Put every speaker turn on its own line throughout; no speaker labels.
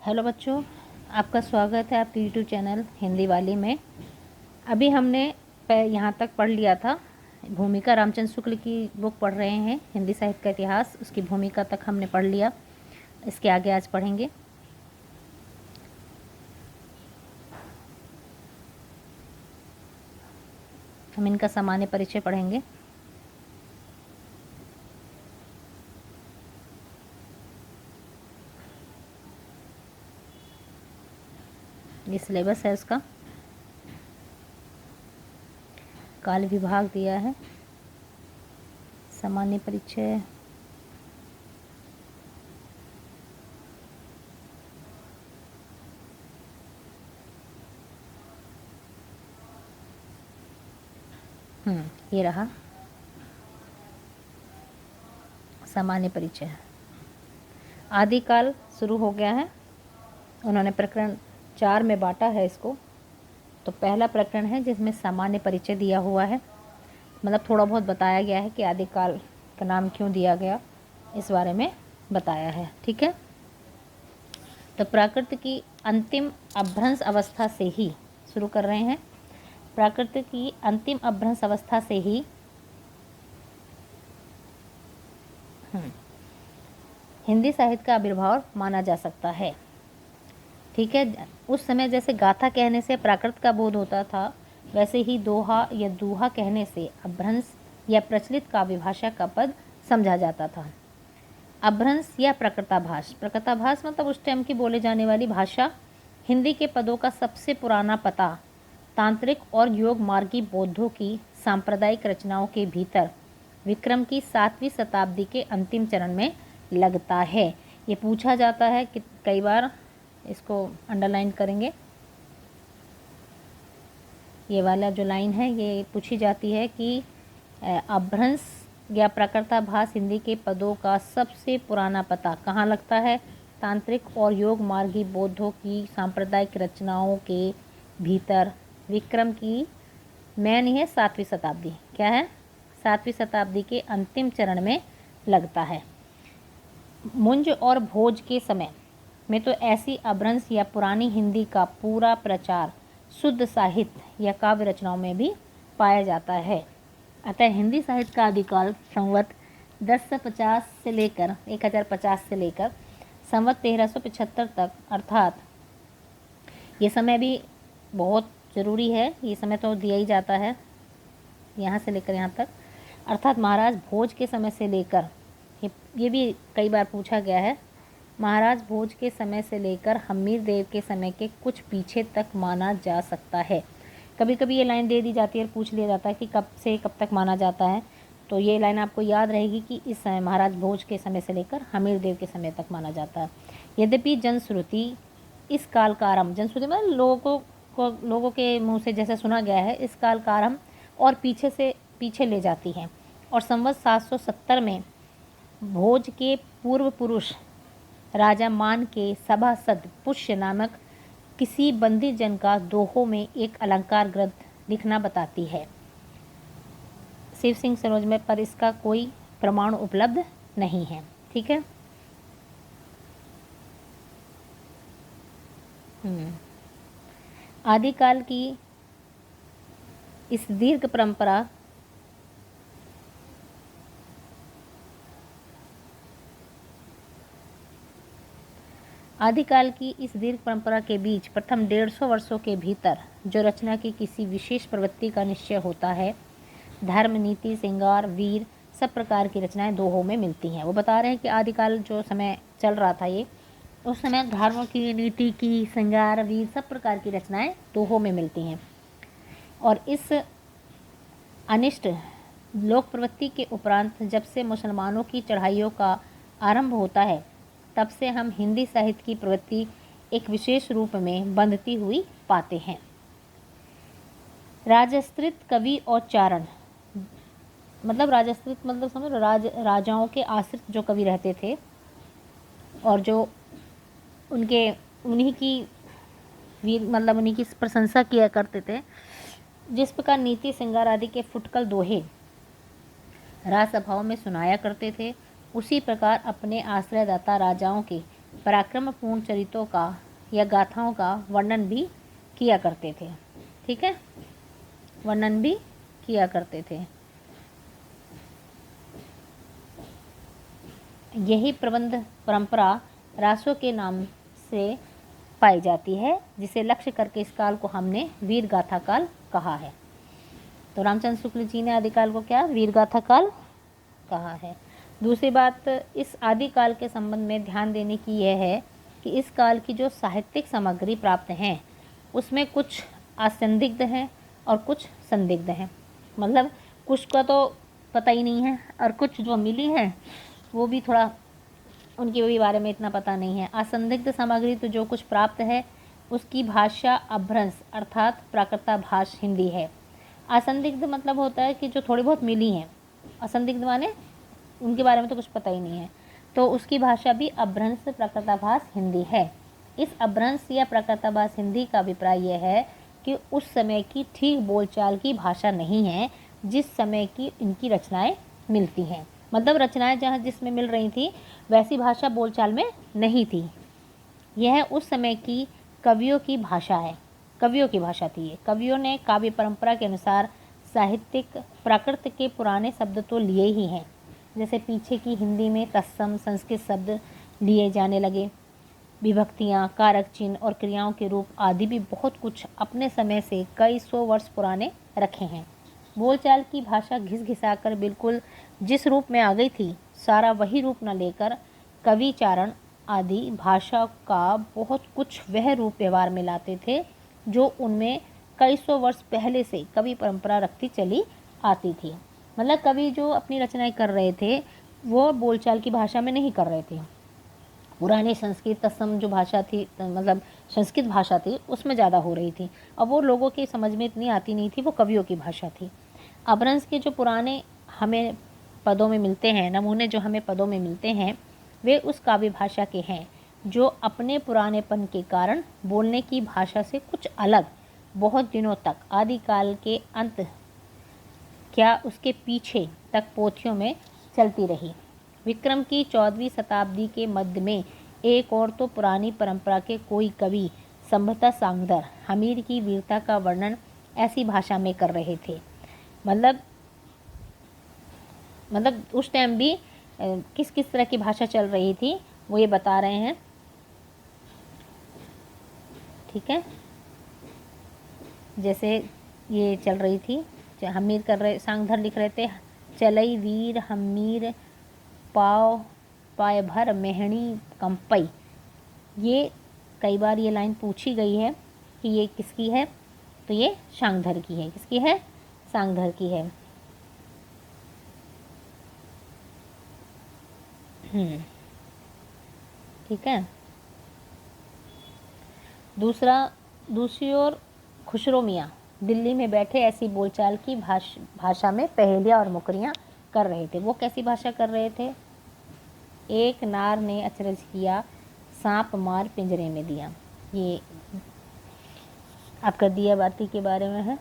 Hello बच्चों, आपका स्वागत है आपके यूट्यूब चैनल हिंदी वाली में। अभी हमने यहाँ तक पढ़ लिया था। भूमिका रामचंद्र शुक्ल की बुक पढ़ रहे हैं, हिंदी साहित्य का इतिहास, उसकी भूमिका तक हमने पढ़ लिया। इसके आगे आज पढ़ेंगे। हम इनका सामान्य परिचय पढ़ेंगे। ये सिलेबस है उसका। काल विभाग दिया है, सामान्य परिचय, ये रहा सामान्य परिचय। आदिकाल शुरू हो गया है। उन्होंने प्रकरण 4 में बांटा है इसको। तो पहला प्रकरण है जिसमें सामान्य परिचय दिया हुआ है, मतलब थोड़ा बहुत बताया गया है कि आदिकाल का नाम क्यों दिया गया, इस बारे में बताया है। ठीक है, तो प्राकृत की अंतिम अभ्रंश अवस्था से ही शुरू कर रहे हैं। प्राकृत की अंतिम अभ्रंश अवस्था से ही हिंदी साहित्य का आविर्भाव माना जा सकता है। ठीक है, उस समय जैसे गाथा कहने से प्राकृत का बोध होता था, वैसे ही दोहा या दूहा कहने से अभ्रंश या प्रचलित काव्य भाषा का पद समझा जाता था। अभ्रंश या प्रकृताभास, प्रकृताभास मतलब उस टाइम की बोले जाने वाली भाषा। हिंदी के पदों का सबसे पुराना पता तांत्रिक और योग मार्गी बौद्धों की सांप्रदायिक रचनाओं के भीतर विक्रम की 7वीं शताब्दी के अंतिम चरण में लगता है। ये पूछा जाता है कि कई बार, इसको अंडरलाइन करेंगे। ये वाला जो लाइन है ये पूछी जाती है कि अभ्रंश या प्रकृताभास हिंदी के पदों का सबसे पुराना पता कहाँ लगता है? तांत्रिक और योग मार्गी बौद्धों की सांप्रदायिक रचनाओं के भीतर विक्रम की नहीं है 7वीं शताब्दी, क्या है 7वीं शताब्दी के अंतिम चरण में लगता है। मुंज और भोज के समय में तो ऐसी अभ्रंश या पुरानी हिंदी का पूरा प्रचार शुद्ध साहित्य या काव्य रचनाओं में भी पाया जाता है। अतः हिंदी साहित्य का आदिकाल संवत 1050 से लेकर 1050 से लेकर संवत 1375 तक, अर्थात ये समय भी बहुत ज़रूरी है। ये समय तो दिया ही जाता है यहाँ से लेकर यहाँ तक, अर्थात महाराज भोज के समय से लेकर, ये भी कई बार पूछा गया है, महाराज भोज के समय से लेकर हम्मीर देव के समय के कुछ पीछे तक माना जा सकता है। कभी कभी ये लाइन दे दी जाती है और पूछ लिया जाता है कि कब से कब तक माना जाता है। तो ये लाइन आपको याद रहेगी कि इस समय महाराज भोज के समय से लेकर हम्मीर देव के समय तक माना जाता है। यद्यपि जनश्रुति इस काल का आरंभ, जनश्रुति मतलब लोगों के मुँह से जैसे सुना गया है, इस काल का आरंभ और पीछे ले जाती है। और संवत 770 में भोज के पूर्व पुरुष राजा मान के सभासद पुष्य नामक किसी बंदी जन का दोहों में एक अलंकार ग्रंथ लिखना बताती है। शिव सिंह सरोज में पर इसका कोई प्रमाण उपलब्ध नहीं है। ठीक है, आदिकाल की इस दीर्घ परंपरा के बीच प्रथम 150 वर्षों के भीतर जो रचना की किसी विशेष प्रवृत्ति का निश्चय होता है, धर्म, नीति, श्रृंगार, वीर सब प्रकार की रचनाएं दोहों में मिलती हैं। वो बता रहे हैं कि आदिकाल जो समय चल रहा था, ये उस समय धर्म की, नीति की, श्रृंगार, वीर सब प्रकार की रचनाएं दोहों में मिलती हैं। और इस अनिष्ट लोक प्रवृत्ति के उपरांत जब से मुसलमानों की चढ़ाइयों का आरंभ होता है, तब से हम हिंदी साहित्य की प्रवृत्ति एक विशेष रूप में बंधती हुई पाते हैं। राजस्त्रित कवि और चारण, मतलब राजस्त्रित मतलब समझ, राजाओं के आश्रित जो कवि रहते थे और जो उन्हीं की मतलब उन्हीं की प्रशंसा किया करते थे, जिस प्रकार नीति, श्रृंगार आदि के फुटकल दोहे राजसभाओं में सुनाया करते थे, उसी प्रकार अपने आश्रयदाता राजाओं के पराक्रमपूर्ण चरित्रों का या गाथाओं का वर्णन भी किया करते थे। ठीक है, वर्णन भी किया करते थे। यही प्रबंध परंपरा रासों के नाम से पाई जाती है, जिसे लक्ष्य करके इस काल को हमने वीर गाथा काल कहा है। तो रामचंद्र शुक्ल जी ने आदिकाल को क्या वीर गाथा काल कहा है। दूसरी बात, इस आदिकाल के संबंध में ध्यान देने की यह है कि इस काल की जो साहित्यिक सामग्री प्राप्त हैं उसमें कुछ असंदिग्ध हैं और कुछ संदिग्ध हैं। मतलब कुछ का तो पता ही नहीं है और कुछ जो मिली है वो भी थोड़ा उनके भी बारे में इतना पता नहीं है। असंदिग्ध सामग्री तो जो कुछ प्राप्त है उसकी भाषा अभ्रंश अर्थात प्राकृताभाष हिंदी है। असंदिग्ध मतलब होता है कि जो थोड़ी बहुत मिली हैं, असंदिग्ध माने उनके बारे में तो कुछ पता ही नहीं है, तो उसकी भाषा भी अभ्रंश प्राकृताभाष हिंदी है। इस अभ्रंश या प्राकृताभाष हिंदी का अभिप्राय यह है कि उस समय की ठीक बोलचाल की भाषा नहीं है जिस समय की इनकी रचनाएं मिलती हैं। मतलब रचनाएं जहाँ जिसमें मिल रही थी वैसी भाषा बोलचाल में नहीं थी। यह उस समय की कवियों की भाषा है, कवियों की भाषा थी ये। कवियों ने काव्य परंपरा के अनुसार साहित्यिक प्राकृत के पुराने शब्द तो लिए ही हैं, जैसे पीछे की हिंदी में तत्सम संस्कृत शब्द लिए जाने लगे, विभक्तियाँ, कारक चिन्ह और क्रियाओं के रूप आदि भी बहुत कुछ अपने समय से कई सौ वर्ष पुराने रखे हैं। बोलचाल की भाषा घिस-घिसाकर बिल्कुल जिस रूप में आ गई थी, सारा वही रूप न लेकर कविचारण आदि भाषा का बहुत कुछ वह रूप व्यवहार में लाते थे जो उनमें कई सौ वर्ष पहले से कवि परंपरा रखती चली आती थी। मतलब कवि जो अपनी रचनाएं कर रहे थे वो बोलचाल की भाषा में नहीं कर रहे थे। पुरानी संस्कृत तत्सम जो भाषा थी, मतलब संस्कृत भाषा थी, उसमें ज़्यादा हो रही थी और वो लोगों की समझ में इतनी आती नहीं थी, वो कवियों की भाषा थी। अपभ्रंश के जो पुराने हमें पदों में मिलते हैं, नमूने जो हमें पदों में मिलते हैं, वे उस काव्य भाषा के हैं जो अपने पुरानेपन के कारण बोलने की भाषा से कुछ अलग बहुत दिनों तक आदिकाल के अंत क्या उसके पीछे तक पोथियों में चलती रही। विक्रम की 14वीं शताब्दी के मध्य में एक और तो पुरानी परंपरा के कोई कवि संभवतः सांगधर हमीर की वीरता का वर्णन ऐसी भाषा में कर रहे थे। मतलब उस टाइम भी किस किस तरह की भाषा चल रही थी वो ये बता रहे हैं। ठीक है, जैसे ये चल रही थी, हमीर कर रहे, सांगधर लिख रहे थे, चलई वीर हमीर पाव पाय भर मेहणी कंपई। ये कई बार ये लाइन पूछी गई है कि ये किसकी है, तो ये सांगधर की है। किसकी है? सांगधर की है। ठीक है। दूसरी ओर खुसरो मियाँ दिल्ली में बैठे ऐसी बोलचाल की भाषा में पहेलियाँ और मुकरियाँ कर रहे थे। वो कैसी भाषा कर रहे थे? एक नार ने अचरज किया, सांप मार पिंजरे में दिया। ये आपका दिया बाती के बारे में है,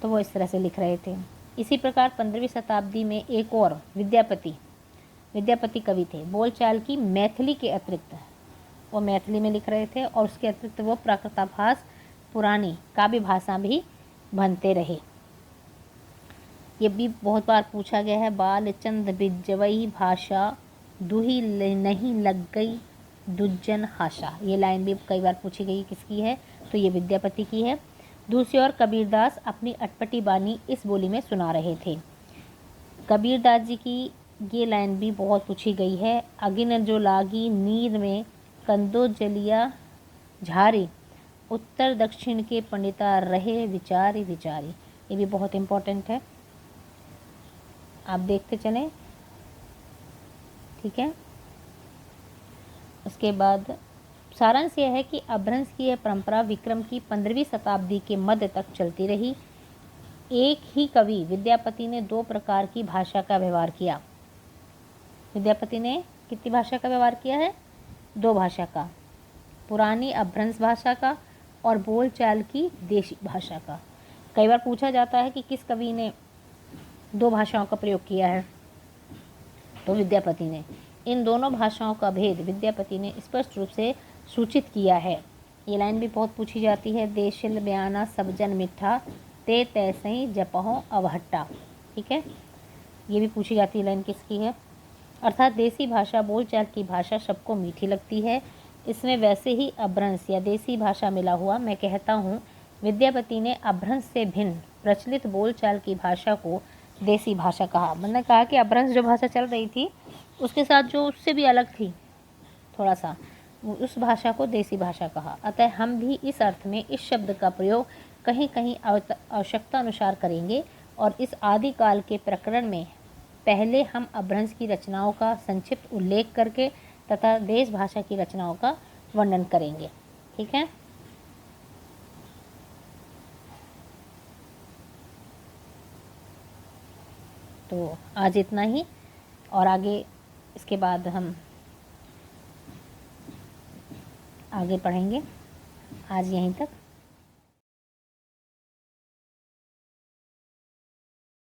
तो वो इस तरह से लिख रहे थे। इसी प्रकार 15वीं शताब्दी में एक और विद्यापति कवि थे। बोलचाल की मैथिली के अतिरिक्त वो मैथिली में लिख रहे थे और उसके अतिरिक्त वो प्राकृताभाष पुरानी काव्य भाषा भी बनते रहे। ये भी बहुत बार पूछा गया है। बालचंद बिजवई भाषा दुही नहीं लग गई दुज्जन हाशा। ये लाइन भी कई बार पूछी गई, किसकी है? तो ये विद्यापति की है। दूसरी ओर कबीरदास अपनी अटपटी बानी इस बोली में सुना रहे थे। कबीरदास जी की ये लाइन भी बहुत पूछी गई है। अगिन जो लागी नीर में कंदो जलिया झारी, उत्तर दक्षिण के पंडिता रहे विचारी विचारी। ये भी बहुत इम्पोर्टेंट है, आप देखते चलें। ठीक है। उसके बाद सारांश यह है कि अपभ्रंश की यह परंपरा विक्रम की 15वीं शताब्दी के मध्य तक चलती रही। एक ही कवि विद्यापति ने दो प्रकार की भाषा का व्यवहार किया। विद्यापति ने कितनी भाषा का व्यवहार किया है? दो भाषा का, पुरानी अपभ्रंश भाषा का और बोलचाल की देशी भाषा का। कई बार पूछा जाता है कि किस कवि ने दो भाषाओं का प्रयोग किया है, तो विद्यापति ने। इन दोनों भाषाओं का भेद विद्यापति ने स्पष्ट रूप से सूचित किया है। ये लाइन भी बहुत पूछी जाती है। देशिल बयाना सब जन मिठा, ते तैसई जपहो अवहट्टा। ठीक है, ये भी पूछी जाती है लाइन किसकी है। अर्थात देसी भाषा बोलचाल की भाषा सबको मीठी लगती है, इसमें वैसे ही अभ्रंश या देसी भाषा मिला हुआ। मैं कहता हूँ विद्यापति ने अभ्रंश से भिन्न प्रचलित बोलचाल की भाषा को देसी भाषा कहा। मैंने कहा कि अभ्रंश जो भाषा चल रही थी उसके साथ जो उससे भी अलग थी थोड़ा सा, उस भाषा को देसी भाषा कहा। अतः हम भी इस अर्थ में इस शब्द का प्रयोग कहीं कहीं आवश्यकता अनुसार करेंगे और इस आदिकाल के प्रकरण में पहले हम अभ्रंश की रचनाओं का संक्षिप्त उल्लेख करके तथा देश भाषा की रचनाओं का वर्णन करेंगे। ठीक है, तो आज इतना ही और आगे इसके बाद हम आगे पढ़ेंगे। आज यहीं तक।